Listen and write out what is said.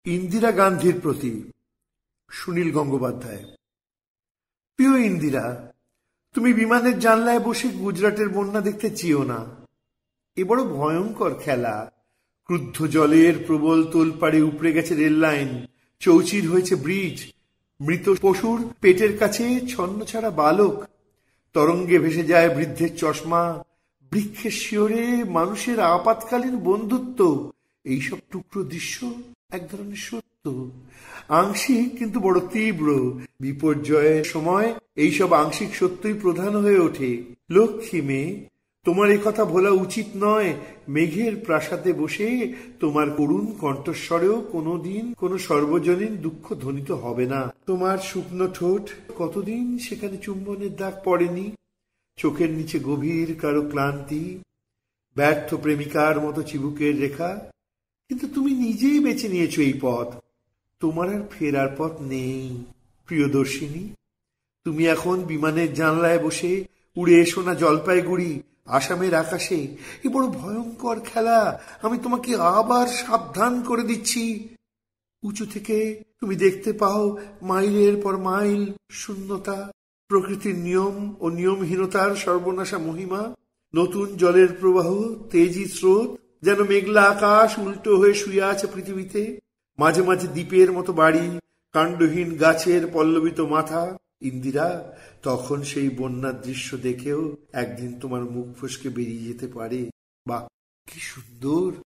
ইন্দিরা গান্ধীর প্রতি সুনীল গঙ্গোপাধ্যায়। প্রিয় ইন্দিরা, তুমি বিমানের জানলায় বসে গুজরাটের বন্যা দেখতে চেয়েও না। এ বড় ভয়ঙ্কর খেলা। ক্রুদ্ধ জলের প্রবল তোলপাড়ে উপড়ে গেছে রেল লাইন, চৌচির হয়েছে ব্রিজ, মৃত পশুর পেটের কাছে ছন্নছাড়া বালক, তরঙ্গে ভেসে যায় বৃদ্ধের চশমা, বৃক্ষের শিওরে মানুষের আপাতকালীন বন্ধুত্ব। এইসব টুকরো দৃশ্য এক ধরনের সত্য, আংশিক কিন্তু বড় তীব্র। বিপর্যয়ের সময় এইসব আংশিক সত্যই প্রধান হয়ে ওঠে। লক্ষ্মী মেয়ে, তোমার এ কথা ভোলা উচিত নয়। মেঘের প্রাসাদে বসে তোমার করুণ কণ্ঠস্বরেও কোনোদিন কোনো সর্বজনীন দুঃখ ধ্বনিত হবে না। তোমার শুকনো ঠোঁট কতদিন সেখানে চুম্বনের দাগ পড়েনি। চোখের নিচে গভীর কারো ক্লান্তি, ব্যর্থ প্রেমিকার মতো চিবুকের রেখা। কিন্তু তুমি নিজেই বেছে নিয়েছো এই পথ। তোমার আর ফেরার পথ নেই প্রিয়দর্শিনী। তুমি এখন বিমানের জানলায় বসে উড়ে এসো না জলপাইগুড়ি, আসামের আকাশে। এ বড় ভয়ঙ্কর খেলা, আমি তোমাকে আবার সাবধান করে দিচ্ছি। উঁচু থেকে তুমি দেখতে পাও মাইলের পর মাইল শূন্যতা, প্রকৃতির নিয়ম ও নিয়মহীনতার সর্বনাশা মহিমা। নতুন জলের প্রবাহ, তেজি স্রোত, যেন মেঘলা আকাশ উল্টো হয়ে শুয়ে আছে পৃথিবীতে। মাঝে মাঝে দ্বীপের মতো বাড়ি, কাণ্ডহীন গাছের পল্লবিত মাথা। ইন্দিরা, তখন সেই বন্যার দৃশ্য দেখেও একদিন তোমার মুখ ফসকে বেরিয়ে যেতে পারে, বাহ কি সুন্দর।